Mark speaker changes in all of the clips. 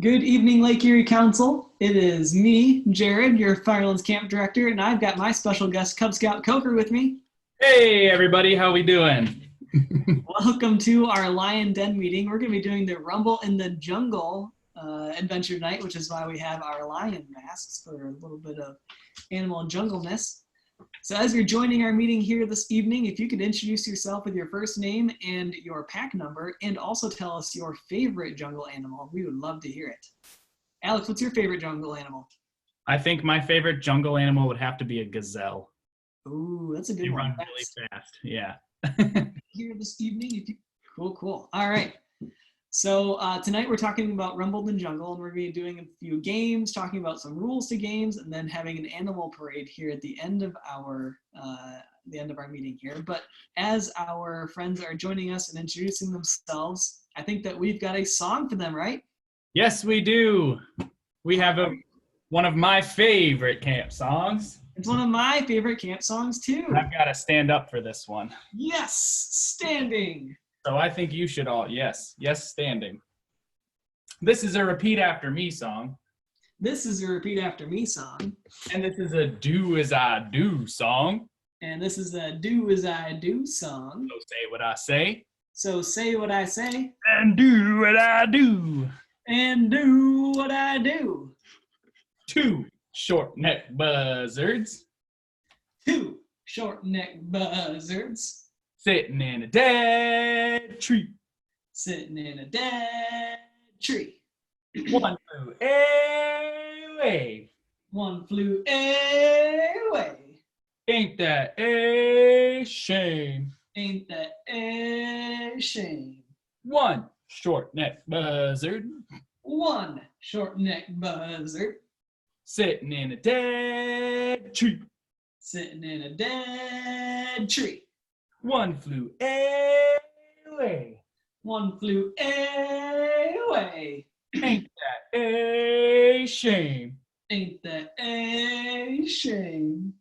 Speaker 1: Good evening, Lake Erie Council. It is me, Jared, your Firelands Camp Director, and I've got my special guest, Cub Scout Coker, with me.
Speaker 2: Hey everybody, how we doing?
Speaker 1: Welcome to our Lion Den meeting. We're going to be doing the Rumble in the Jungle adventure tonight, which is why we have our lion masks for a little bit of animal jungleness. So as you're joining our meeting here this evening, if you could introduce yourself with your first name and your pack number, and also tell us your favorite jungle animal, we would love to hear it. Alex, what's your favorite jungle animal?
Speaker 2: I think my favorite jungle animal would have to be a gazelle.
Speaker 1: Ooh, that's a good
Speaker 2: They
Speaker 1: one.
Speaker 2: run really fast. Yeah.
Speaker 1: Here this evening, if you... Cool. All right. So tonight we're talking about Rumble in the Jungle, and we're going to be doing a few games, talking about some rules to games, and then having an animal parade here at the end of our meeting here. But as our friends are joining us and introducing themselves, I think that we've got a song for them, right?
Speaker 2: Yes, we do. We have one of my favorite camp songs.
Speaker 1: It's one of my favorite camp songs too.
Speaker 2: I've got to stand up for this one.
Speaker 1: Yes, standing.
Speaker 2: So I think you should all, yes, standing. This is a repeat after me song.
Speaker 1: This is a repeat after me song.
Speaker 2: And this is a do as I do song.
Speaker 1: And this is a do as I do song.
Speaker 2: So say what I say.
Speaker 1: So say what I say.
Speaker 2: And do what I do.
Speaker 1: And do what I do.
Speaker 2: 2 short-necked buzzards.
Speaker 1: 2 short-necked buzzards.
Speaker 2: Sitting in a dead tree.
Speaker 1: Sitting in a dead tree.
Speaker 2: One flew away.
Speaker 1: One flew away.
Speaker 2: Ain't that a shame?
Speaker 1: Ain't that a shame?
Speaker 2: 1 short-necked buzzard.
Speaker 1: 1 short-necked buzzard.
Speaker 2: Sitting in a dead tree.
Speaker 1: Sitting in a dead tree.
Speaker 2: 1 flew away.
Speaker 1: 1 flew away.
Speaker 2: Ain't that a shame?
Speaker 1: Ain't that a shame?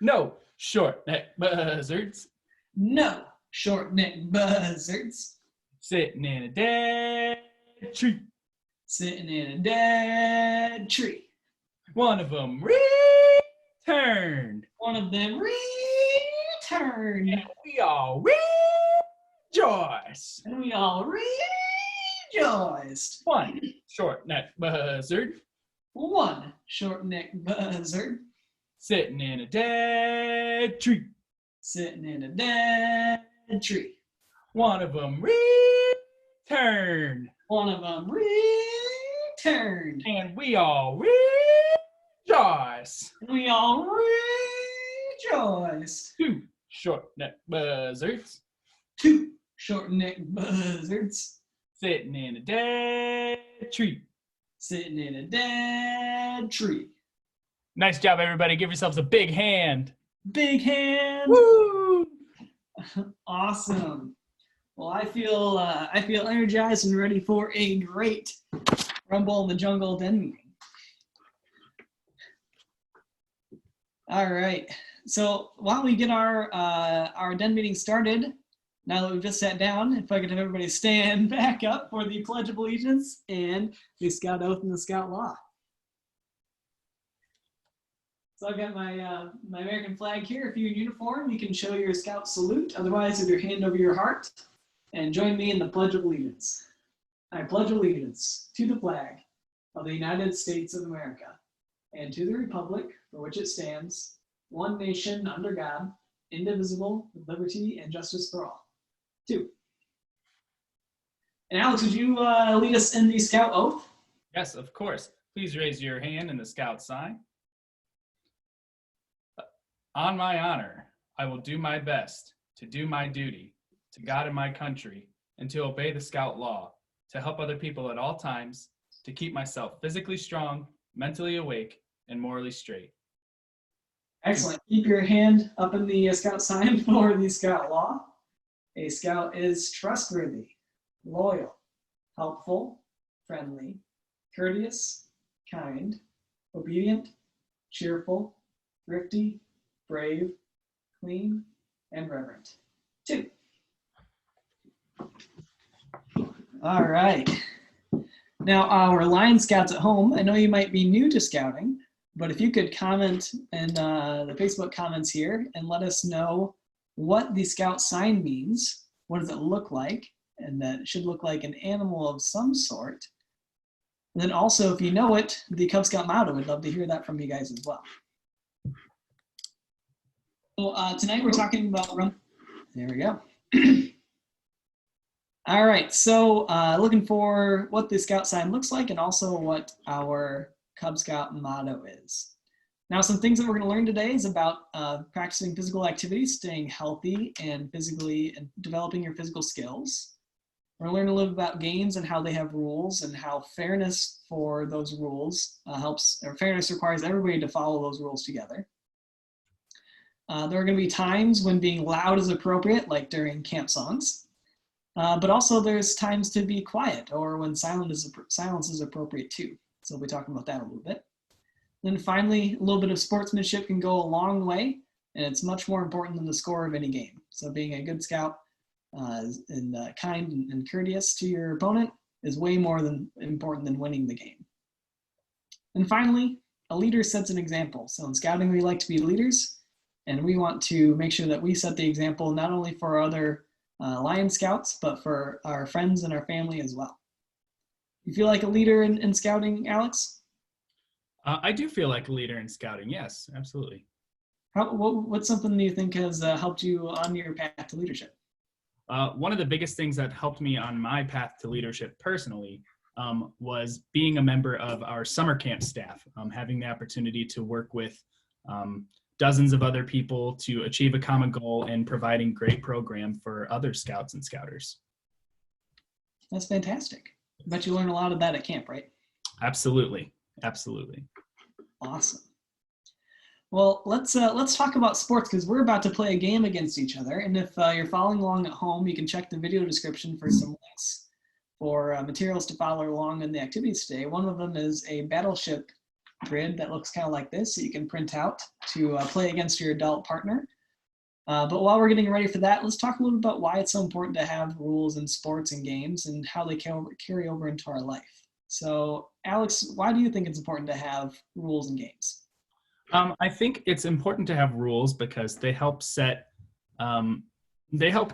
Speaker 2: No short-necked buzzards.
Speaker 1: No short-necked buzzards.
Speaker 2: Sitting in a dead tree.
Speaker 1: Sitting in a dead tree.
Speaker 2: One of them returned.
Speaker 1: One of them returned.
Speaker 2: And we all rejoice.
Speaker 1: And we all rejoiced.
Speaker 2: 1 short-necked buzzard.
Speaker 1: 1 short-necked buzzard.
Speaker 2: Sitting in a dead tree.
Speaker 1: Sitting in a dead tree.
Speaker 2: One of them returned.
Speaker 1: One of them returned.
Speaker 2: And we all rejoice.
Speaker 1: And we all rejoiced.
Speaker 2: 2 short-necked buzzards.
Speaker 1: 2 short-necked buzzards.
Speaker 2: Sitting in a dead tree.
Speaker 1: Sitting in a dead tree.
Speaker 2: Nice job, everybody. Give yourselves a big hand.
Speaker 1: Big hand.
Speaker 2: Woo!
Speaker 1: Awesome. Well, I feel energized and ready for a great Rumble in the Jungle Den meeting. All right. So while we get our den meeting started, now that we've just sat down, if I could have everybody stand back up for the Pledge of Allegiance and the Scout Oath and the Scout Law. So I've got my American flag here. If you're in uniform, you can show your Scout salute. Otherwise, with your hand over your heart, and join me in the Pledge of Allegiance. I pledge allegiance to the flag of the United States of America and to the republic for which it stands, one nation under God, indivisible, with liberty and justice for all. 2. And Alex, would you lead us in the Scout Oath?
Speaker 2: Yes, of course. Please raise your hand in the Scout sign. On my honor, I will do my best to do my duty to God and my country, and to obey the Scout law, to help other people at all times, to keep myself physically strong, mentally awake, and morally straight.
Speaker 1: Excellent. Keep your hand up in the Scout sign for the Scout law. A Scout is trustworthy, loyal, helpful, friendly, courteous, kind, obedient, cheerful, thrifty, brave, clean, and reverent. 2. All right. Now, our Lion Scouts at home, I know you might be new to scouting, but if you could comment in the Facebook comments here and let us know what the scout sign means, what does it look like, and that it should look like an animal of some sort. And then also, if you know it, the Cub Scout motto, we'd love to hear that from you guys as well. So tonight we're talking about there we go. All right, so looking for what the scout sign looks like and also what our Cub Scout motto is. Now, some things that we're going to learn today is about practicing physical activities, staying healthy and physically, and developing your physical skills. We're going to learn a little bit about games and how they have rules and how fairness for those rules fairness requires everybody to follow those rules together. There are going to be times when being loud is appropriate, like during camp songs. But also there's times to be quiet or when silence is appropriate too. So we'll be talking about that a little bit. Then finally, a little bit of sportsmanship can go a long way, and it's much more important than the score of any game. So being a good scout and kind and courteous to your opponent is way more important than winning the game. And finally, a leader sets an example. So in scouting, we like to be leaders, and we want to make sure that we set the example not only for other Lion Scouts, but for our friends and our family as well. You feel like a leader in scouting, Alex?
Speaker 2: I do feel like a leader in scouting. Yes, absolutely.
Speaker 1: What's something you think has helped you on your path to leadership?
Speaker 2: One of the biggest things that helped me on my path to leadership personally was being a member of our summer camp staff, having the opportunity to work with dozens of other people to achieve a common goal and providing great program for other scouts and scouters.
Speaker 1: That's fantastic. I bet you learn a lot of that at camp, right?
Speaker 2: Absolutely. Absolutely.
Speaker 1: Awesome. Well, let's talk about sports because we're about to play a game against each other. And if you're following along at home, you can check the video description for some links for materials to follow along in the activities today. One of them is a battleship grid that looks kind of like this, so you can print out to play against your adult partner. But while we're getting ready for that, let's talk a little about why it's so important to have rules in sports and games and how they carry over into our life. So, Alex, why do you think it's important to have rules in games?
Speaker 2: I think it's important to have rules because they help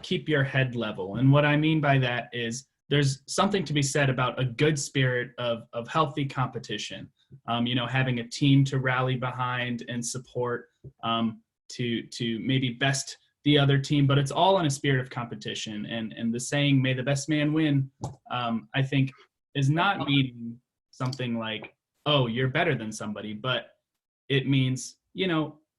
Speaker 2: keep your head level. And what I mean by that is there's something to be said about a good spirit of healthy competition. Having a team to rally behind and support, to maybe best the other team, but it's all in a spirit of competition. And the saying, "May the best man win," I think is not meaning something like, "Oh, you're better than somebody," but it means,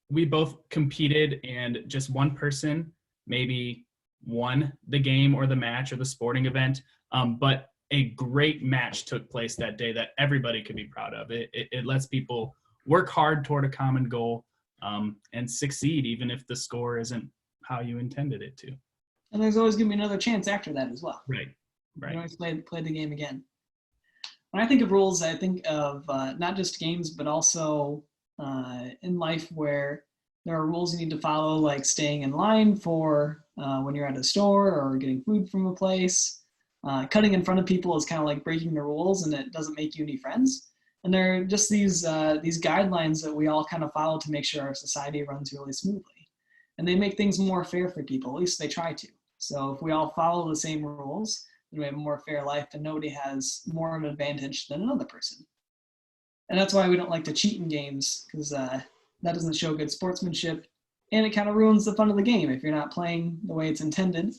Speaker 2: we both competed and just one person maybe won the game or the match or the sporting event, but a great match took place that day that everybody could be proud of. It lets people work hard toward a common goal and succeed even if the score isn't how you intended it to.
Speaker 1: And there's always going to be another chance after that as well.
Speaker 2: Right.
Speaker 1: You can always play the game again. When I think of rules, I think of not just games, but also in life where there are rules you need to follow, like staying in line for when you're at a store or getting food from a place. Cutting in front of people is kind of like breaking the rules, and it doesn't make you any friends. And there are just these guidelines that we all kind of follow to make sure our society runs really smoothly. And they make things more fair for people, at least they try to. So if we all follow the same rules, then we have a more fair life and nobody has more of an advantage than another person. And that's why we don't like to cheat in games, because that doesn't show good sportsmanship, and it kind of ruins the fun of the game. If you're not playing the way it's intended,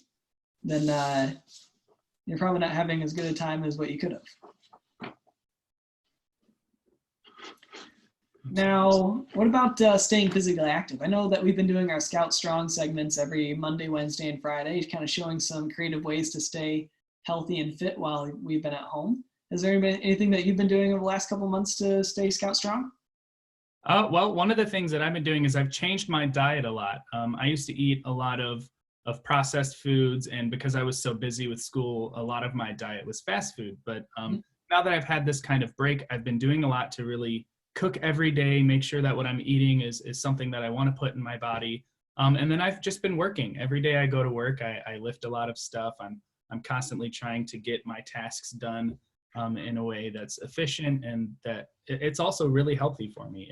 Speaker 1: then you're probably not having as good a time as what you could have. Now, what about staying physically active? I know that we've been doing our Scout Strong segments every Monday, Wednesday, and Friday, kind of showing some creative ways to stay healthy and fit while we've been at home. Is there anything that you've been doing over the last couple months to stay Scout Strong?
Speaker 2: Well, one of the things that I've been doing is I've changed my diet a lot. I used to eat a lot of processed foods, and because I was so busy with school, a lot of my diet was fast food. But now that I've had this kind of break, I've been doing a lot to really cook every day, make sure that what I'm eating is something that I want to put in my body. And then I've just been working. Every day I go to work, I lift a lot of stuff. I'm constantly trying to get my tasks done in a way that's efficient, and that it's also really healthy for me.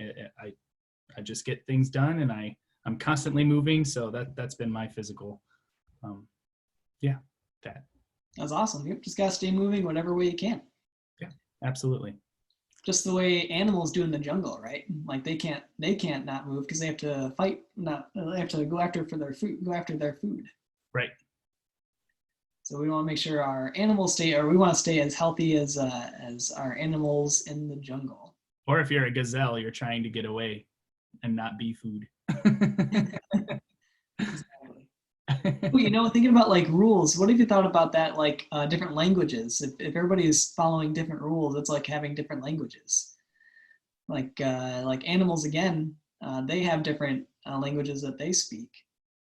Speaker 2: I just get things done, and I'm constantly moving. So that's been my physical, that.
Speaker 1: That's awesome. Yep, just gotta stay moving whatever way you can.
Speaker 2: Yeah, absolutely.
Speaker 1: Just the way animals do in the jungle, right? Like they can't not move because they have to fight, they have to go after their food.
Speaker 2: Right.
Speaker 1: So we want to make sure our animals we want to stay as healthy as our animals in the jungle.
Speaker 2: Or if you're a gazelle, you're trying to get away and not be food.
Speaker 1: Exactly. Well, thinking about like rules, what have you thought about that? Like different languages. If everybody is following different rules, it's like having different languages. Like animals again, they have different languages that they speak.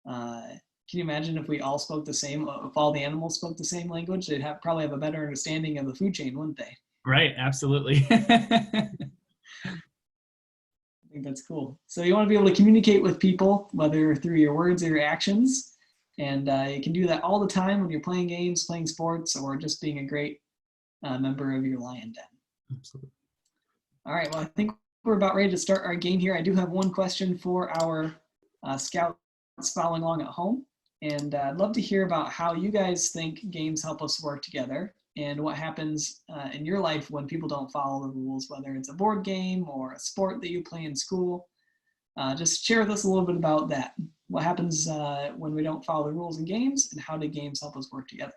Speaker 1: Can you imagine if we all spoke the same? If all the animals spoke the same language, they'd probably have a better understanding of the food chain, wouldn't they?
Speaker 2: Right. Absolutely.
Speaker 1: I think that's cool. So you want to be able to communicate with people, whether through your words or your actions. And you can do that all the time when you're playing games, playing sports, or just being a great member of your lion den.
Speaker 2: Absolutely.
Speaker 1: All right, well, I think we're about ready to start our game here. I do have one question for our scouts following along at home. And I'd love to hear about how you guys think games help us work together and what happens in your life when people don't follow the rules, whether it's a board game or a sport that you play in school. Just share with us a little bit about that. What happens when we don't follow the rules in games, and how do games help us work together?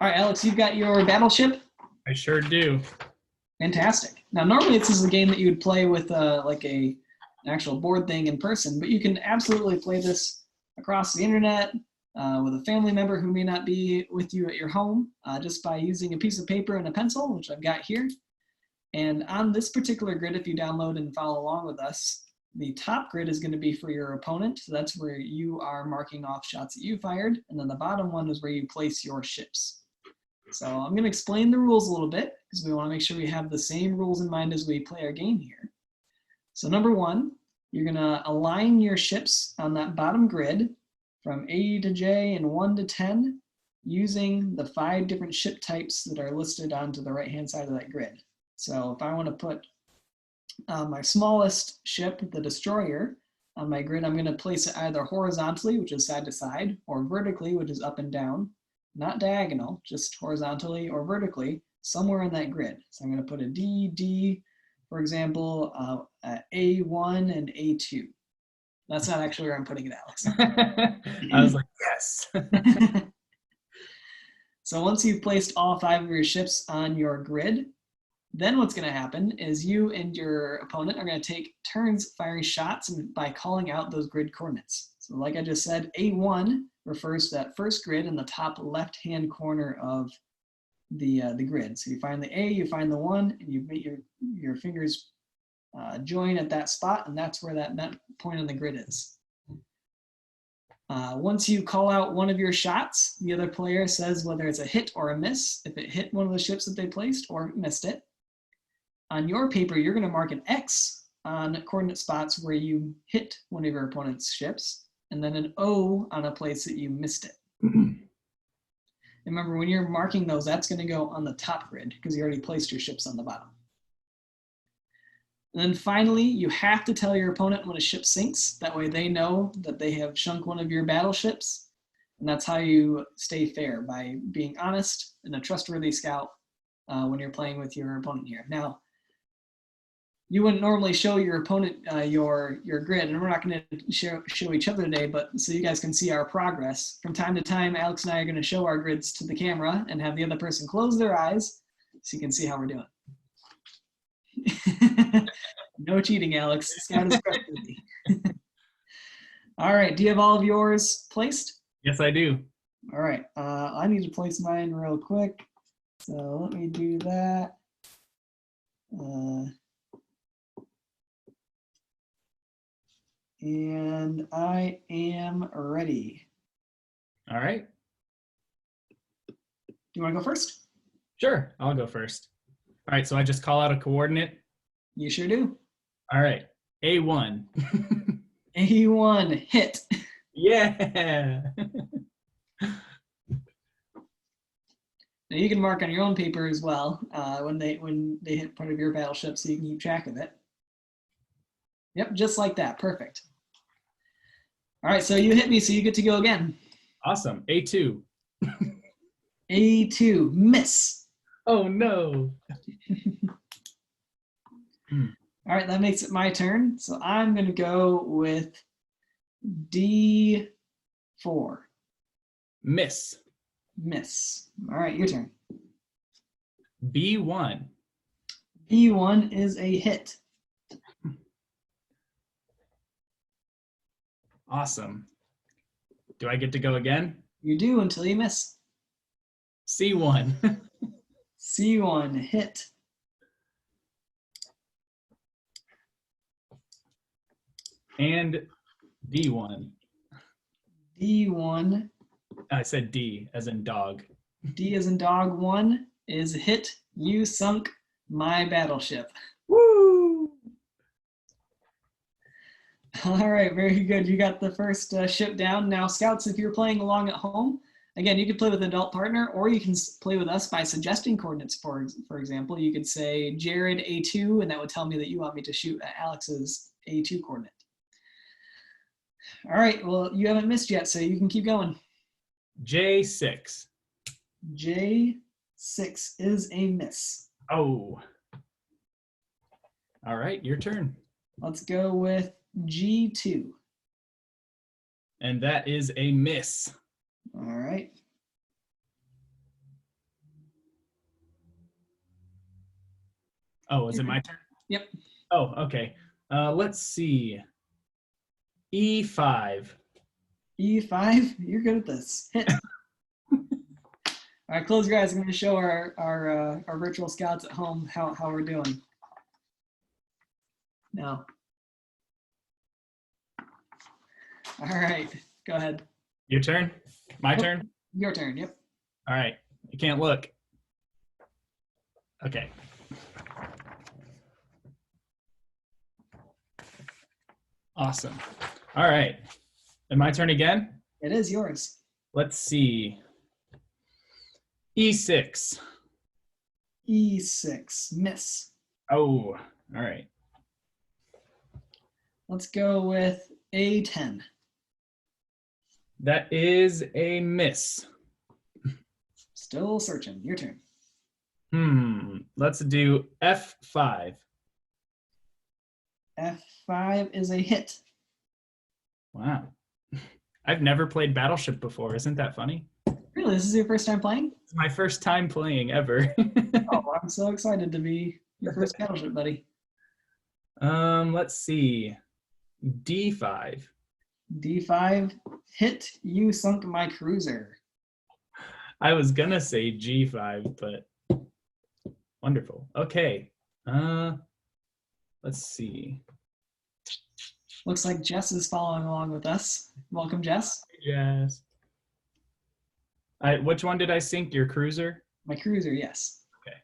Speaker 1: All right, Alex, you've got your battleship?
Speaker 2: I sure do.
Speaker 1: Fantastic. Now, normally this is a game that you would play with an actual board thing in person, but you can absolutely play this across the internet with a family member who may not be with you at your home, just by using a piece of paper and a pencil, which I've got here. And on this particular grid, if you download and follow along with us, the top grid is going to be for your opponent. So that's where you are marking off shots that you fired. And then the bottom one is where you place your ships. So I'm going to explain the rules a little bit because we want to make sure we have the same rules in mind as we play our game here. So number one, you're going to align your ships on that bottom grid from A to J and 1 to 10 using the 5 different ship types that are listed onto the right-hand side of that grid. So if I want to put my smallest ship, the destroyer, on my grid, I'm going to place it either horizontally, which is side to side, or vertically, which is up and down. Not diagonal, just horizontally or vertically, somewhere in that grid. So I'm going to put a D, for example, A1 and A2. That's not actually where I'm putting it, Alex.
Speaker 2: I was like, yes.
Speaker 1: So once you've placed all 5 of your ships on your grid, then what's going to happen is you and your opponent are going to take turns firing shots by calling out those grid coordinates. So like I just said, A1 refers to that first grid in the top left-hand corner of the grid. So you find the A, you find the 1, and you make your fingers join at that spot, and that's where that point on the grid is. Once you call out one of your shots, the other player says whether it's a hit or a miss, if it hit one of the ships that they placed or missed it. On your paper, you're going to mark an X on coordinate spots where you hit one of your opponent's ships, and then an O on a place that you missed it. Remember, when you're marking those, that's going to go on the top grid because you already placed your ships on the bottom. And then finally, you have to tell your opponent when a ship sinks. That way they know that they have sunk one of your battleships. And that's how you stay fair, by being honest and a trustworthy scout when you're playing with your opponent here. Now, you wouldn't normally show your opponent your grid, and we're not going to show each other today, but so you guys can see our progress. From time to time, Alex and I are going to show our grids to the camera and have the other person close their eyes so you can see how we're doing. No cheating, Alex. Scout is trustworthy. All right, do you have all of yours placed?
Speaker 2: Yes, I do.
Speaker 1: All right, I need to place mine real quick. So let me do that. And I am ready.
Speaker 2: All right.
Speaker 1: Do you want to go first?
Speaker 2: Sure, I'll go first. All right, so I just call out a coordinate.
Speaker 1: You sure do.
Speaker 2: All right, A1.
Speaker 1: A1, hit.
Speaker 2: Yeah.
Speaker 1: Now you can mark on your own paper as well when they hit part of your battleship, so you can keep track of it. Yep, just like that. Perfect. All right, so you hit me, so you get to go again.
Speaker 2: Awesome. A2.
Speaker 1: A2, miss.
Speaker 2: Oh, no.
Speaker 1: All right, that makes it my turn. So I'm going to go with D4.
Speaker 2: Miss.
Speaker 1: Miss. All right, your turn.
Speaker 2: B1.
Speaker 1: B1 is a hit.
Speaker 2: Awesome. Do I get to go again?
Speaker 1: You do until you miss.
Speaker 2: C1.
Speaker 1: C1, hit.
Speaker 2: And D1.
Speaker 1: D1.
Speaker 2: I said D as in dog.
Speaker 1: D as in dog 1 is hit. You sunk my battleship.
Speaker 2: Woo!
Speaker 1: All right, very good. You got the first ship down. Now, Scouts, if you're playing along at home, again, you could play with an adult partner, or you can play with us by suggesting coordinates. For example, you could say Jared A2, and that would tell me that you want me to shoot at Alex's A2 coordinate. All right, well, you haven't missed yet, so you can keep going.
Speaker 2: J6.
Speaker 1: J6 is a miss.
Speaker 2: Oh. All right, your turn.
Speaker 1: Let's go with G2.
Speaker 2: And that is a miss.
Speaker 1: All right.
Speaker 2: Oh, is it my turn?
Speaker 1: Yep.
Speaker 2: Oh, okay. Let's see. E5.
Speaker 1: E5, you're good at this. Hit. All right, close your eyes. I'm going to show our virtual scouts at home how we're doing. Now. All right, go ahead.
Speaker 2: Your turn? My turn?
Speaker 1: Your turn, yep.
Speaker 2: All right, you can't look. Okay. Awesome. All right, and my turn again?
Speaker 1: It is yours.
Speaker 2: Let's see. E6.
Speaker 1: E6, miss.
Speaker 2: Oh, all right.
Speaker 1: Let's go with A10.
Speaker 2: That is a miss.
Speaker 1: Still searching. Your turn.
Speaker 2: Let's do F5.
Speaker 1: F5 is a hit.
Speaker 2: Wow. I've never played Battleship before. Isn't that funny?
Speaker 1: Really? This is your first time playing?
Speaker 2: It's my first time playing ever.
Speaker 1: Oh, I'm so excited to be your first Battleship buddy.
Speaker 2: Let's see. D5.
Speaker 1: D5, hit. You sunk my cruiser.
Speaker 2: I was gonna say G5, but wonderful. Okay. Let's see.
Speaker 1: Looks like Jess is following along with us. Welcome, Jess.
Speaker 2: Yes. Which one did I sink? Your cruiser?
Speaker 1: My cruiser, yes.
Speaker 2: Okay.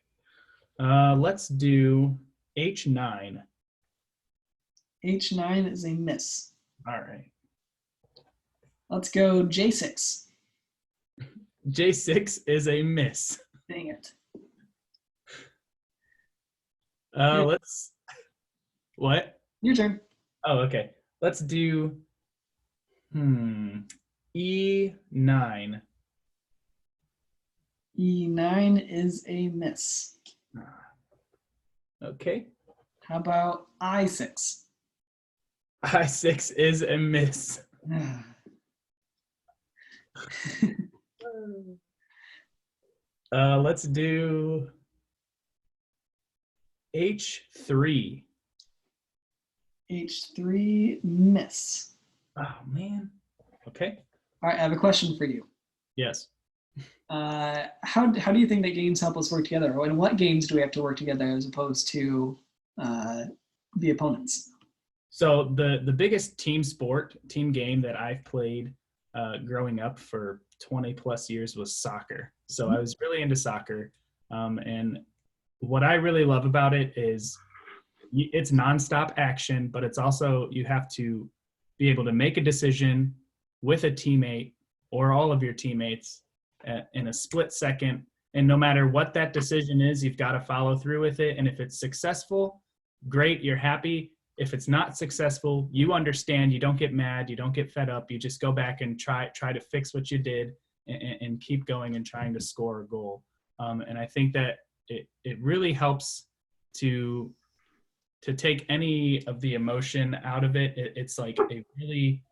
Speaker 2: Let's do H9.
Speaker 1: H9 is a miss.
Speaker 2: All right.
Speaker 1: Let's go J6.
Speaker 2: J6 is a miss.
Speaker 1: Dang it.
Speaker 2: Let's. What?
Speaker 1: Your turn.
Speaker 2: Oh, okay. Let's do E9.
Speaker 1: E9 is a miss.
Speaker 2: Okay.
Speaker 1: How about I6?
Speaker 2: I6 is a miss. Let's do H3.
Speaker 1: H3, miss.
Speaker 2: Oh, man. Okay.
Speaker 1: All right, I have a question for you.
Speaker 2: Yes.
Speaker 1: How do you think that games help us work together? And what games do we have to work together as opposed to the opponents?
Speaker 2: So the biggest team game that I've played growing up for 20 plus years was soccer. So I was really into soccer. And what I really love about it is it's nonstop action, but it's also, you have to be able to make a decision with a teammate or all of your teammates in a split second And no matter what that decision is, you've got to follow through with it. And if it's successful, great, you're happy. If it's not successful, you understand, you don't get mad, you don't get fed up, you just go back and try to fix what you did and keep going and trying to score a goal. And I think that it really helps to take any of the emotion out of it. It's like a really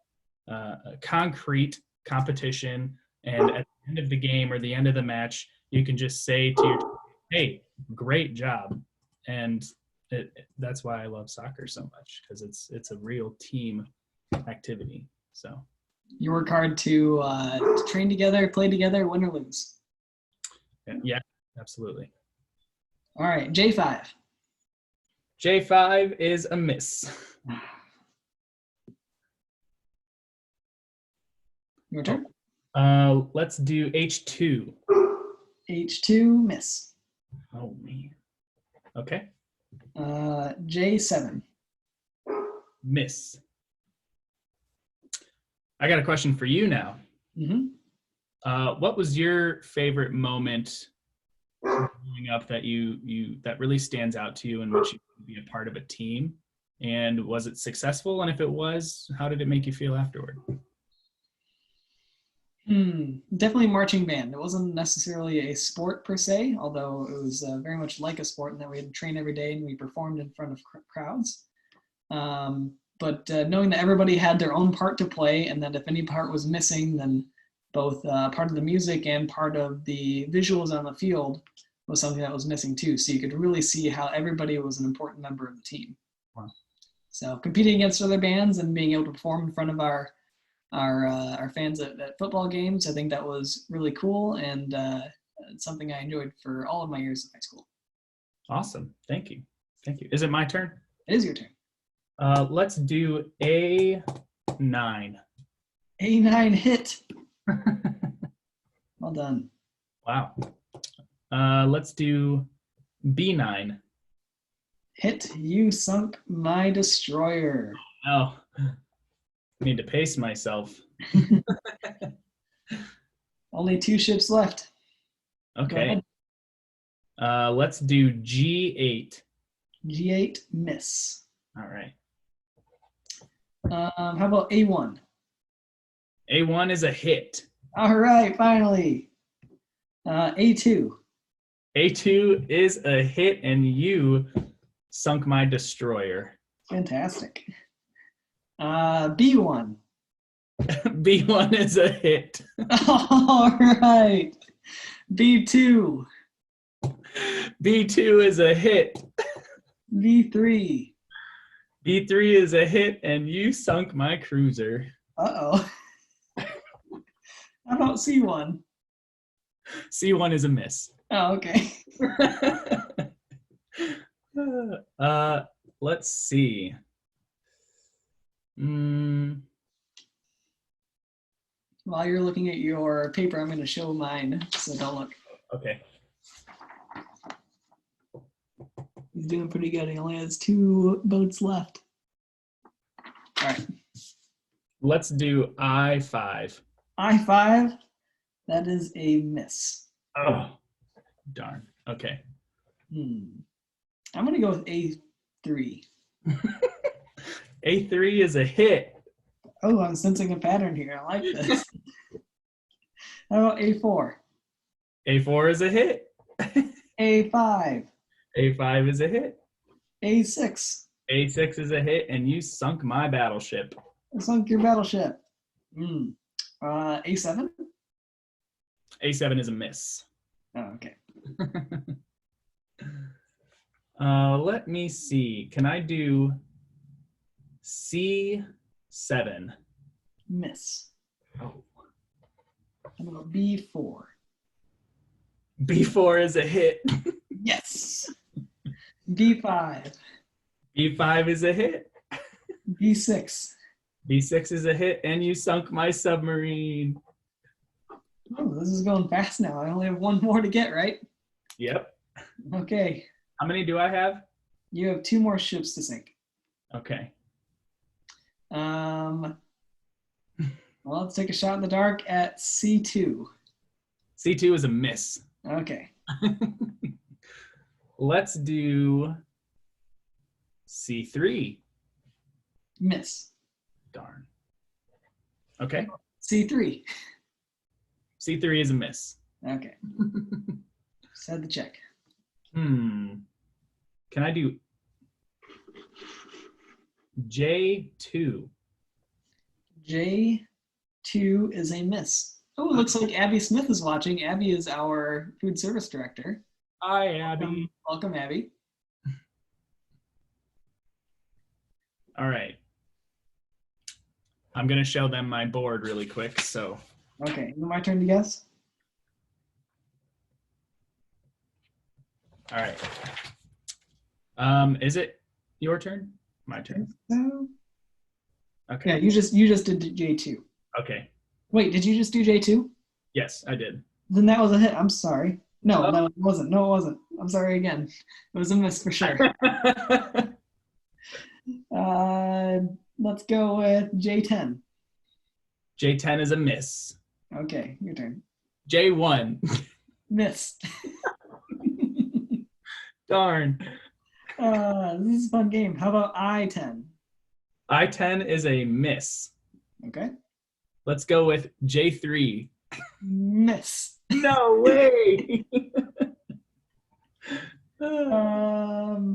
Speaker 2: concrete competition. And at the end of the game or the end of the match, you can just say to your team, hey, great job. And that's why I love soccer so much, because it's a real team activity. So
Speaker 1: You work hard to train together, play together, win or lose.
Speaker 2: yeah, absolutely.
Speaker 1: All right, J5.
Speaker 2: J5 is a miss.
Speaker 1: Your turn.
Speaker 2: Let's do H2.
Speaker 1: H2, miss.
Speaker 2: Oh man. Okay.
Speaker 1: J7.
Speaker 2: Miss. I got a question for you now.
Speaker 1: Mm-hmm.
Speaker 2: What was your favorite moment growing up that that really stands out to you in which you could be a part of a team? And was it successful? And if it was, how did it make you feel afterward?
Speaker 1: Definitely marching band. It wasn't necessarily a sport per se, although it was very much like a sport in that we had to train every day and we performed in front of crowds. But knowing that everybody had their own part to play, and that if any part was missing, then both part of the music and part of the visuals on the field was something that was missing too. So you could really see how everybody was an important member of the team.
Speaker 2: Wow. So
Speaker 1: competing against other bands and being able to perform in front of our fans at football games, I think that was really cool, and it's something I enjoyed for all of my years of high school.
Speaker 2: Awesome. Thank you. Is it my turn?
Speaker 1: It is your turn.
Speaker 2: Let's do A9.
Speaker 1: A9 hit. Well done.
Speaker 2: Wow. Let's do B9.
Speaker 1: Hit. You sunk my destroyer.
Speaker 2: Oh, I need to pace myself.
Speaker 1: Only 2 ships left.
Speaker 2: Okay. Let's do G8.
Speaker 1: G8, miss.
Speaker 2: All right.
Speaker 1: How about A1?
Speaker 2: A1 is a hit.
Speaker 1: All right, finally. A2.
Speaker 2: A2 is a hit, and you sunk my destroyer.
Speaker 1: Fantastic. B1.
Speaker 2: B1 is a hit.
Speaker 1: All right. B2.
Speaker 2: B2 is a hit.
Speaker 1: B3.
Speaker 2: B3 is a hit, and you sunk my cruiser.
Speaker 1: Uh-oh. How about C1?
Speaker 2: C1 is a miss.
Speaker 1: Oh, okay.
Speaker 2: Let's see.
Speaker 1: While you're looking at your paper, I'm going to show mine, so don't look.
Speaker 2: Okay.
Speaker 1: He's doing pretty good. He only has 2 boats left. All right.
Speaker 2: Let's do I5.
Speaker 1: I5, that is a miss.
Speaker 2: Oh, darn. Okay.
Speaker 1: I'm going to go with A3.
Speaker 2: A3 is a hit.
Speaker 1: Oh, I'm sensing a pattern here. I like this. How about A4?
Speaker 2: A4 is a hit.
Speaker 1: A5.
Speaker 2: A5 is a hit.
Speaker 1: A6.
Speaker 2: A6 is a hit, and you sunk my battleship.
Speaker 1: I sunk your battleship. A7?
Speaker 2: A7 is a miss.
Speaker 1: Oh, okay.
Speaker 2: Let me see. Can I do C7?
Speaker 1: Miss.
Speaker 2: Oh.
Speaker 1: How about B4?
Speaker 2: B4 is a hit.
Speaker 1: Yes. B5.
Speaker 2: B5 is a hit.
Speaker 1: B6.
Speaker 2: B6 is a hit, and you sunk my submarine.
Speaker 1: Oh, this is going fast now. I only have 1 more to get, right?
Speaker 2: Yep.
Speaker 1: Okay.
Speaker 2: How many do I have?
Speaker 1: You have 2 more ships to sink.
Speaker 2: Okay.
Speaker 1: Well, let's take a shot in the dark at C2.
Speaker 2: C2 is a miss.
Speaker 1: Okay.
Speaker 2: Let's do C3.
Speaker 1: Miss.
Speaker 2: Darn. Okay.
Speaker 1: C3.
Speaker 2: C3 is a miss.
Speaker 1: Okay. Just had to check.
Speaker 2: Can I do J2?
Speaker 1: J2 is a miss. Oh, it looks like Abby Smith is watching. Abby is our food service director.
Speaker 2: Hi, Abby.
Speaker 1: Welcome, Abby.
Speaker 2: All right. I'm going to show them my board really quick. So,
Speaker 1: Okay, my turn to guess.
Speaker 2: all right. Is it your turn? My turn.
Speaker 1: So,
Speaker 2: Okay.
Speaker 1: yeah, you just did J2.
Speaker 2: Okay.
Speaker 1: Wait, did you just do J2?
Speaker 2: Yes, I did.
Speaker 1: Then that was a hit. I'm sorry. No,
Speaker 2: Oh.
Speaker 1: no, it wasn't. No, it wasn't. I'm sorry again. It was a miss for sure. Let's go with J10.
Speaker 2: J10 is a miss.
Speaker 1: Okay, your turn.
Speaker 2: J1.
Speaker 1: Miss.
Speaker 2: Darn.
Speaker 1: This is a fun game. How about I10?
Speaker 2: I10 is a miss.
Speaker 1: Okay.
Speaker 2: Let's go with J3.
Speaker 1: Miss.
Speaker 2: No way.
Speaker 1: How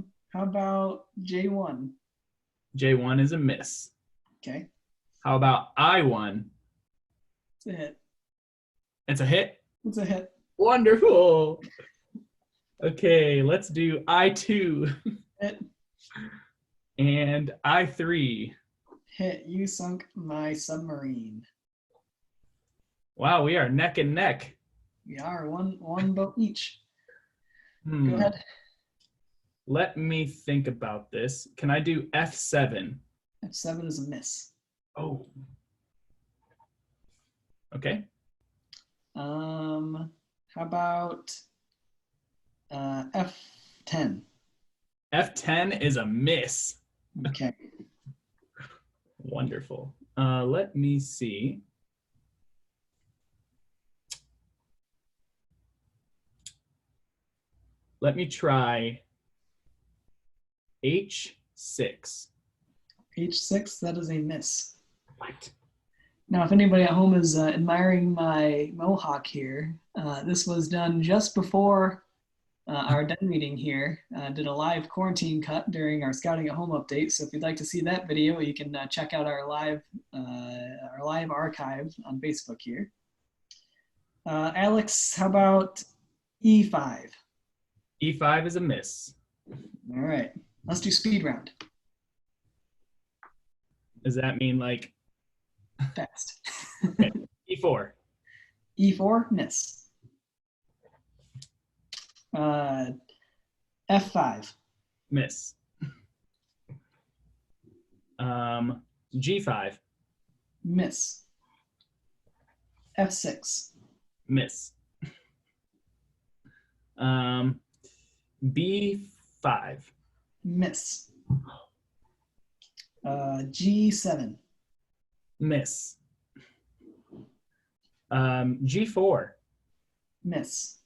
Speaker 1: about J1?
Speaker 2: J1 is a miss.
Speaker 1: Okay.
Speaker 2: How about I1?
Speaker 1: It's a hit.
Speaker 2: It's a hit?
Speaker 1: It's a hit.
Speaker 2: Wonderful. Okay, let's do I2.
Speaker 1: Hit.
Speaker 2: And I3.
Speaker 1: Hit. You sunk my submarine.
Speaker 2: Wow, we are neck and neck.
Speaker 1: We are one boat each. Go ahead.
Speaker 2: Let me think about this. Can I do F7?
Speaker 1: F7 is a miss.
Speaker 2: Oh. Okay.
Speaker 1: How about F10?
Speaker 2: F10 is a miss.
Speaker 1: Okay.
Speaker 2: Wonderful. Let me see. Let me try H6.
Speaker 1: H6, that is a miss.
Speaker 2: What?
Speaker 1: Now, if anybody at home is admiring my mohawk here, this was done just before our den meeting here. Did a live quarantine cut during our Scouting at Home update. So if you'd like to see that video, you can check out our live archive on Facebook here. Alex, how about E5?
Speaker 2: E5 is a miss.
Speaker 1: All right, let's do speed round.
Speaker 2: Does that mean like
Speaker 1: Fast.
Speaker 2: okay. E4?
Speaker 1: E4, miss. F5.
Speaker 2: Miss. G5?
Speaker 1: Miss. F6.
Speaker 2: Miss. B5?
Speaker 1: Miss. G7.
Speaker 2: Miss. G4?
Speaker 1: Miss.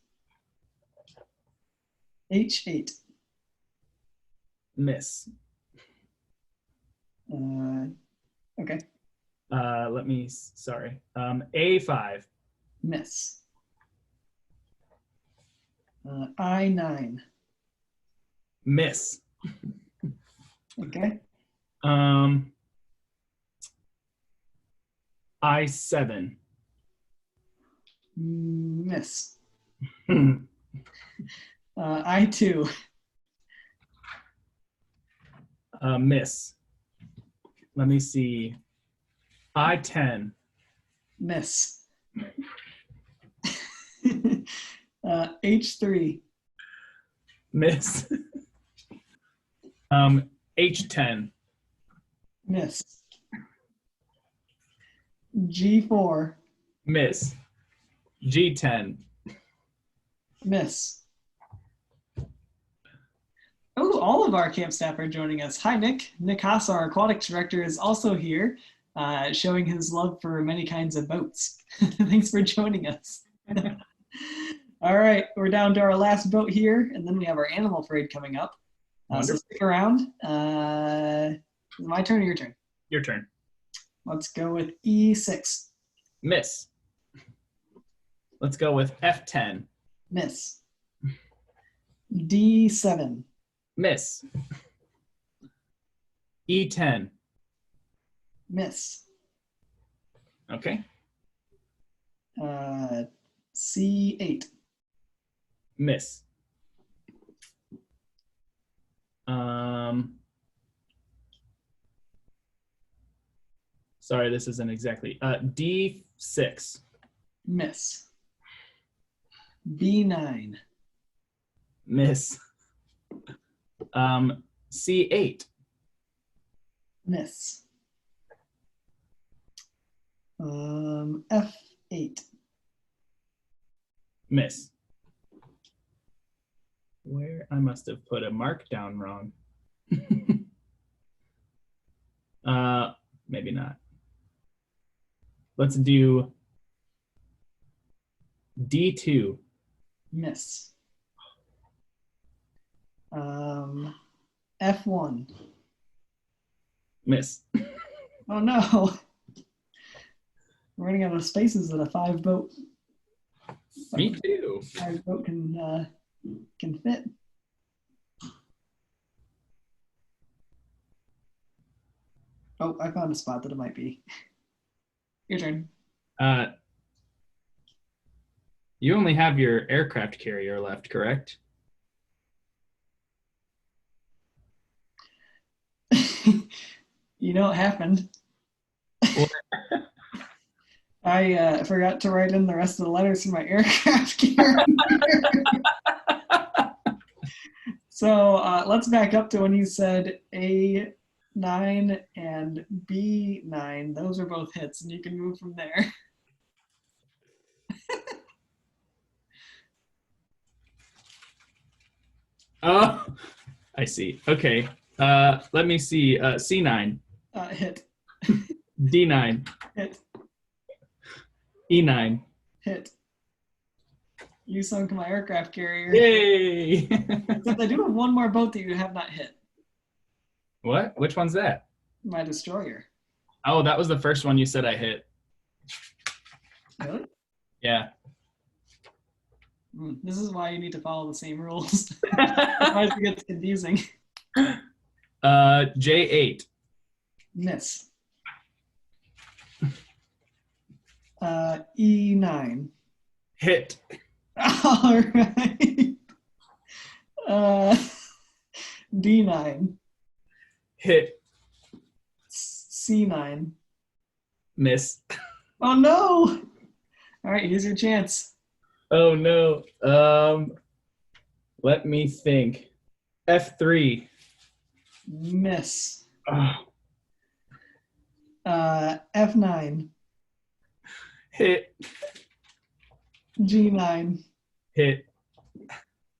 Speaker 1: H8.
Speaker 2: Miss.
Speaker 1: Okay.
Speaker 2: Sorry. A5?
Speaker 1: Miss. I9.
Speaker 2: Miss.
Speaker 1: Okay.
Speaker 2: I7?
Speaker 1: Miss. I2.
Speaker 2: Miss. Let me see. I10?
Speaker 1: Miss. H3.
Speaker 2: Miss. H10?
Speaker 1: Miss. G4.
Speaker 2: Miss. G10?
Speaker 1: Miss. Oh, all of our camp staff are joining us. Hi, Nick. Nick Haas, our aquatics director, is also here, showing his love for many kinds of boats. Thanks for joining us. All right, we're down to our last boat here, and then we have our animal parade coming up. So
Speaker 2: Wonderful.
Speaker 1: stick around. Is it my turn or your turn?
Speaker 2: Your turn.
Speaker 1: Let's go with E6.
Speaker 2: Miss. Let's go with F10.
Speaker 1: Miss. D7.
Speaker 2: Miss. E10.
Speaker 1: Miss.
Speaker 2: Okay.
Speaker 1: C8.
Speaker 2: Miss. Sorry, this isn't exactly. D6.
Speaker 1: Miss. B9.
Speaker 2: Miss. C8.
Speaker 1: Miss. F8.
Speaker 2: Miss. Where I must have put a mark down wrong. Maybe not. Let's do D2.
Speaker 1: Miss. F1.
Speaker 2: Miss.
Speaker 1: Oh no. We're running out of spaces that a 5-boat.
Speaker 2: Me too.
Speaker 1: 5-boat can fit. Oh, I found a spot that it might be. Your turn.
Speaker 2: You only have your aircraft carrier left, correct?
Speaker 1: You know what happened? I forgot to write in the rest of the letters for my aircraft carrier. So let's back up to when you said A9 and B9. Those are both hits, and you can move from there.
Speaker 2: Oh, I see. Okay. Let me see. C9.
Speaker 1: Hit.
Speaker 2: D9.
Speaker 1: Hit.
Speaker 2: E9.
Speaker 1: Hit. You sunk my aircraft carrier.
Speaker 2: Yay!
Speaker 1: Except I do have one more boat that you have not hit.
Speaker 2: What? Which one's that?
Speaker 1: My destroyer.
Speaker 2: Oh, that was the first one you said I hit.
Speaker 1: Really?
Speaker 2: Yeah.
Speaker 1: This is why you need to follow the same rules. Otherwise it gets confusing.
Speaker 2: J8.
Speaker 1: Miss. E9.
Speaker 2: Hit.
Speaker 1: All right. D9.
Speaker 2: Hit.
Speaker 1: C9.
Speaker 2: Miss.
Speaker 1: Oh no! All right, here's your chance.
Speaker 2: Oh no. Let me think. F3.
Speaker 1: Miss.
Speaker 2: Oh,
Speaker 1: F9.
Speaker 2: hit.
Speaker 1: G9.
Speaker 2: Hit.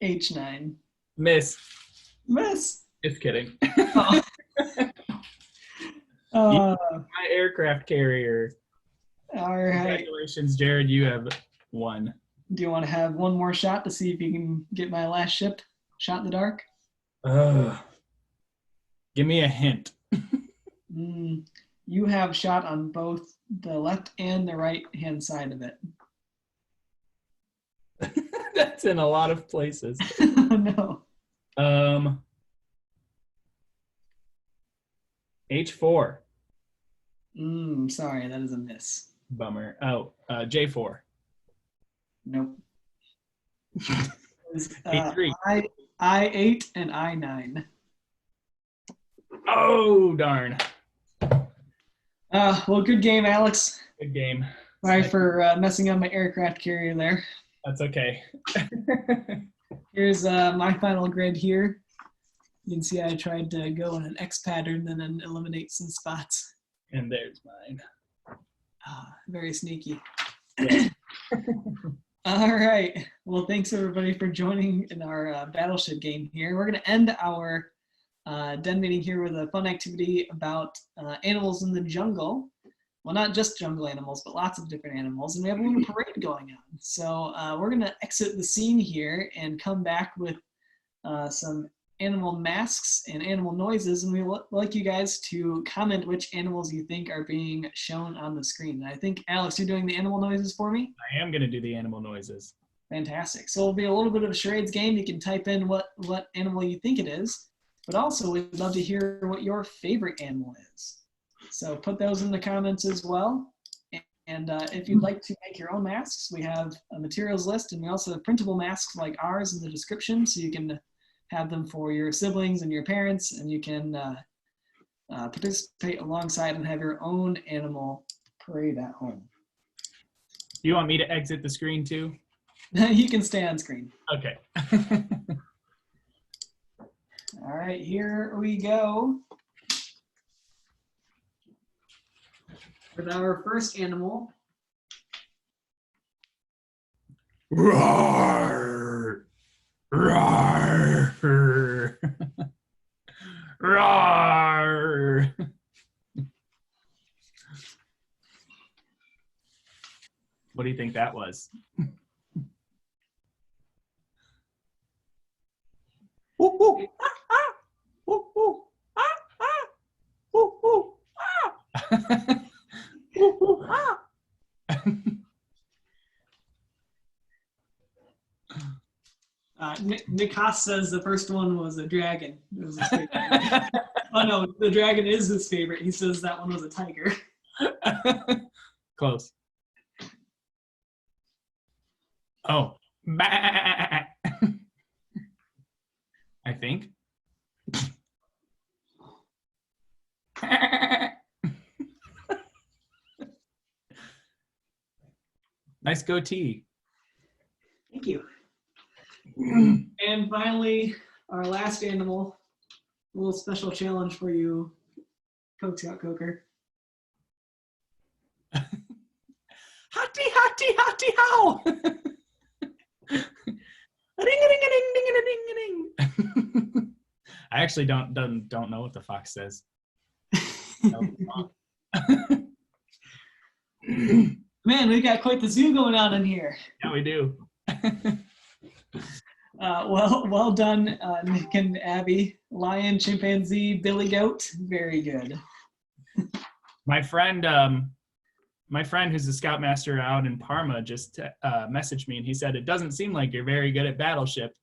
Speaker 1: H9.
Speaker 2: Miss.
Speaker 1: Miss.
Speaker 2: Just kidding.
Speaker 1: Oh.
Speaker 2: My aircraft carrier.
Speaker 1: All right.
Speaker 2: Congratulations, Jared. You have won.
Speaker 1: Do you want to have one more shot to see if you can get my last ship shot in the dark?
Speaker 2: Give me a hint.
Speaker 1: You have shot on both the left and the right hand side of it.
Speaker 2: That's in a lot of places.
Speaker 1: No.
Speaker 2: H4.
Speaker 1: Sorry, that is a miss.
Speaker 2: Bummer. Oh, J4.
Speaker 1: Nope.
Speaker 2: A3.
Speaker 1: I8 and I9.
Speaker 2: Oh, darn.
Speaker 1: Well, good game, Alex.
Speaker 2: Good game.
Speaker 1: Sorry for messing up my aircraft carrier there.
Speaker 2: That's okay.
Speaker 1: Here's my final grid here. You can see I tried to go in an X pattern and then eliminate some spots.
Speaker 2: And there's mine.
Speaker 1: Very sneaky.
Speaker 2: Yeah.
Speaker 1: All right. Well, thanks everybody for joining in our battleship game here. We're going to end our den meeting here with a fun activity about animals in the jungle. well, not just jungle animals, but lots of different animals. And we have a little parade going on. So we're going to exit the scene here and come back with some animal masks and animal noises. And we would like you guys to comment which animals you think are being shown on the screen. And I think, Alex, you're doing the animal noises for me?
Speaker 2: I am going to do the animal noises.
Speaker 1: Fantastic. So it'll be a little bit of a charades game. You can type in what animal you think it is, but also we'd love to hear what your favorite animal is. So put those in the comments as well. And if you'd like to make your own masks, we have a materials list, and we also have printable masks like ours in the description, so you can have them for your siblings and your parents, and you can participate alongside and have your own animal parade at home.
Speaker 2: Do you want me to exit the screen too?
Speaker 1: You can stay on screen.
Speaker 2: Okay.
Speaker 1: All right, here we go. With our first animal.
Speaker 2: Roar! Roar! Roar! What do you think that was? Woo, woo, ah, ah, woo, woo, ah, ah, woo, woo, ah. Woo, woo, ah.
Speaker 1: Nick Haas says the first one was a dragon. It was his favorite. Oh no, the dragon is his favorite. He says that one was a tiger.
Speaker 2: Close. Oh. Bah. I think. Nice goatee.
Speaker 1: Thank you. And finally, our last animal, a little special challenge for you, Cub Scout Coker.
Speaker 2: Hotty, hotty, hotty, how! Ring-a-ding-a-ding-ding-a-ding-a-ding. I actually don't know what the fox says.
Speaker 1: Man, we got quite the zoo going on in here.
Speaker 2: Yeah, we do.
Speaker 1: Well done, Nick and Abby. Lion, chimpanzee, billy goat. Very good.
Speaker 2: My friend who's a scoutmaster out in Parma just messaged me, and he said, "It doesn't seem like you're very good at battleship."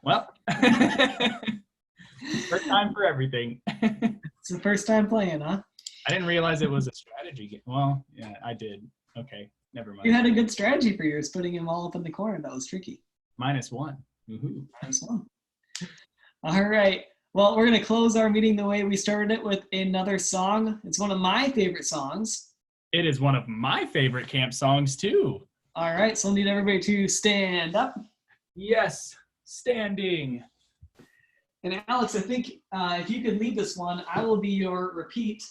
Speaker 2: Well, first time for everything.
Speaker 1: It's the first time playing, huh?
Speaker 2: I didn't realize it was a strategy game. Well, yeah, I did. Okay, never mind.
Speaker 1: You had a good strategy for yours, putting them all up in the corner. That was tricky.
Speaker 2: -1. Woohoo.
Speaker 1: -1. All right. Well, we're going to close our meeting the way we started it with another song. It's one of my favorite songs.
Speaker 2: It is one of my favorite camp songs, too.
Speaker 1: All right. So I need everybody to stand up.
Speaker 2: Yes, standing.
Speaker 1: And Alex, I think if you could lead this one, I will be your repeat.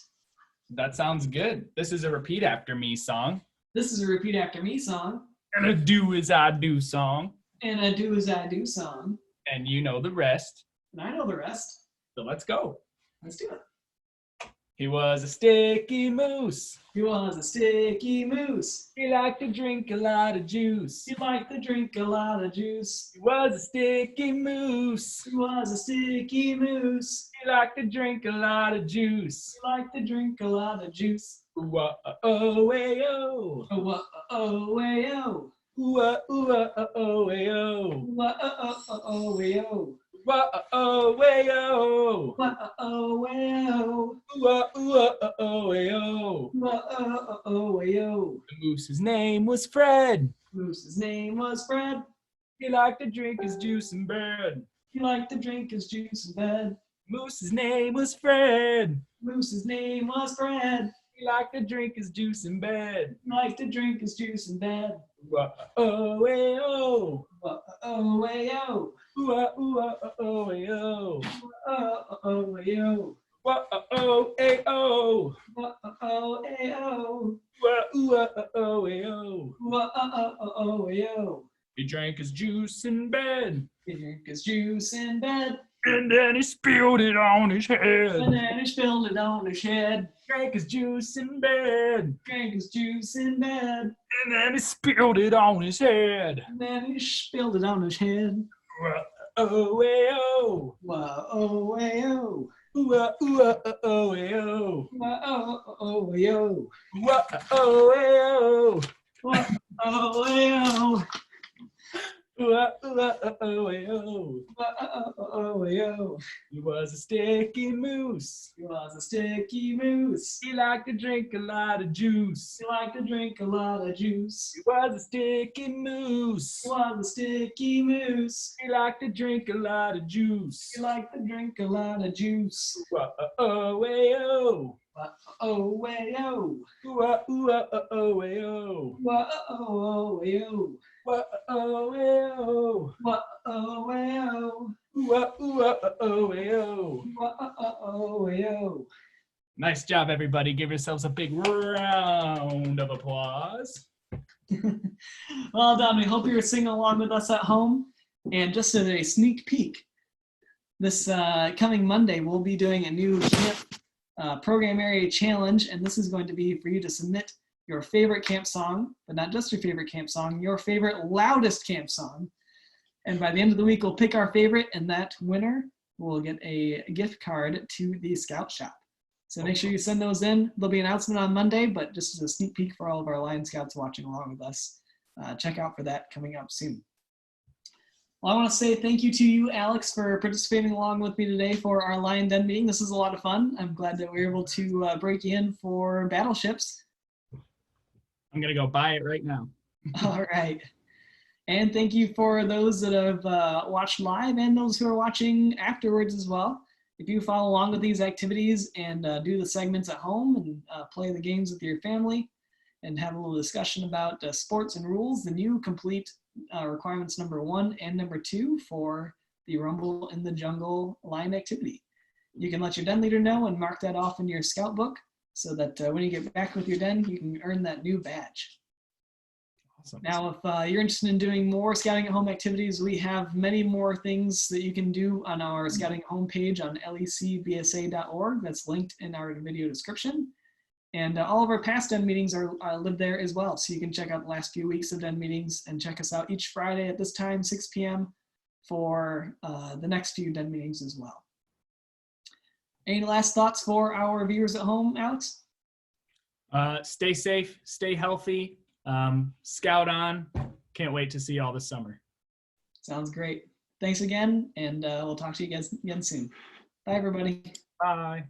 Speaker 2: That sounds good. This is a repeat after me song.
Speaker 1: This is a repeat after me song.
Speaker 2: And a do as I do song.
Speaker 1: And a do as I do song.
Speaker 2: And you know the rest.
Speaker 1: And I know the rest.
Speaker 2: So let's go.
Speaker 1: Let's do it.
Speaker 2: He was a sticky moose.
Speaker 1: He was a sticky moose.
Speaker 2: He liked to drink a lot of juice.
Speaker 1: He liked to drink a lot of juice.
Speaker 2: He was a sticky moose.
Speaker 1: He was a sticky moose.
Speaker 2: He liked to drink a lot of juice.
Speaker 1: He liked to drink a lot of juice.
Speaker 2: Ooh-ah-oh-way-oh.
Speaker 1: Oh-oh-oh-way-oh.
Speaker 2: Ooh-ah-ooh-ah-oh-way-oh.
Speaker 1: Wah-oh-oh-oh-way-oh.
Speaker 2: Wah-oh-way-oh.
Speaker 1: Wah-oh-oh-way-oh.
Speaker 2: Ooh-ah-ooh-ah-oh-way-oh.
Speaker 1: Wah-oh-oh-oh-way-oh.
Speaker 2: The moose's name was Fred.
Speaker 1: Moose's name was Fred.
Speaker 2: He liked to drink his juice in bed.
Speaker 1: He liked to drink his juice in bed.
Speaker 2: Moose's name was Fred.
Speaker 1: Moose's name was Fred.
Speaker 2: He liked to drink his juice in bed.
Speaker 1: He liked to drink his juice in bed.
Speaker 2: Wah-oh-way-oh.
Speaker 1: Wah-oh-oh-way-oh.
Speaker 2: Ooh-ah-ooh-ah-oh-way-oh.
Speaker 1: Wah-oh-oh-way-oh.
Speaker 2: Wah-oh-oh-ay-oh.
Speaker 1: Wah-oh-oh-ay-oh.
Speaker 2: Wah-ooh-ah-oh-way-oh.
Speaker 1: Wah-oh-oh-oh-way-oh.
Speaker 2: He drank his juice in bed.
Speaker 1: He drank his juice in bed.
Speaker 2: And then he spilled it on his head.
Speaker 1: And then he spilled it on his head.
Speaker 2: Drank his juice in bed.
Speaker 1: Drank his juice in bed.
Speaker 2: And then he spilled it on his head.
Speaker 1: And then he spilled it on his head.
Speaker 2: Oh,
Speaker 1: Whoa, oh, hey, oh.
Speaker 2: oh, oh, oh,
Speaker 1: Whoa, oh, oh, yo.
Speaker 2: oh, oh,
Speaker 1: Whoa, oh, hey, oh.
Speaker 2: oh, oh,
Speaker 1: Whoa, oh, yo.
Speaker 2: He was a sticky moose.
Speaker 1: He was a sticky moose.
Speaker 2: He liked to drink a lot of juice.
Speaker 1: He liked to drink a lot of juice.
Speaker 2: He was a sticky moose.
Speaker 1: He was a sticky moose.
Speaker 2: He liked to drink a lot of juice.
Speaker 1: He liked to drink a lot of juice.
Speaker 2: Oh, oh, oh,
Speaker 1: Oh, hey, oh.
Speaker 2: oh, oh, oh, oh,
Speaker 1: Whoa, oh, yo.
Speaker 2: oh, oh,
Speaker 1: Whoa, oh, yo.
Speaker 2: oh, oh, oh.
Speaker 1: Whoa, yo.
Speaker 2: Nice job, everybody. Give yourselves a big round of applause.
Speaker 1: Well done. We hope you're singing along with us at home. And just as a sneak peek, this coming Monday, we'll be doing a new camp program area challenge. And this is going to be for you to submit your favorite camp song, but not just your favorite camp song, your favorite loudest camp song. And by the end of the week, we'll pick our favorite, and that winner will get a gift card to the Scout Shop. So make sure you send those in. There'll be an announcement on Monday, but just as a sneak peek for all of our Lion Scouts watching along with us, check out for that coming up soon. Well, I want to say thank you to you, Alex, for participating along with me today for our Lion Den meeting. This was a lot of fun. I'm glad that we were able to break you in for battleships.
Speaker 2: I'm going to go buy it right now.
Speaker 1: All right. And thank you for those that have watched live and those who are watching afterwards as well. If you follow along with these activities and do the segments at home and play the games with your family and have a little discussion about sports and rules, then you complete requirements number 1 and number 2 for the Rumble in the Jungle Lion activity. You can let your den leader know and mark that off in your scout book so that when you get back with your den, you can earn that new badge.
Speaker 2: Awesome.
Speaker 1: Now, if you're interested in doing more scouting at home activities, we have many more things that you can do on our scouting at home page on lecbsa.org. That's linked in our video description. And all of our past den meetings are live there as well. So you can check out the last few weeks of den meetings and check us out each Friday at this time, 6 p.m. for the next few den meetings as well. Any last thoughts for our viewers at home, Alex?
Speaker 2: Stay safe, stay healthy, scout on. Can't wait to see you all this summer.
Speaker 1: Sounds great. Thanks again, and we'll talk to you guys again soon. Bye, everybody.
Speaker 2: Bye.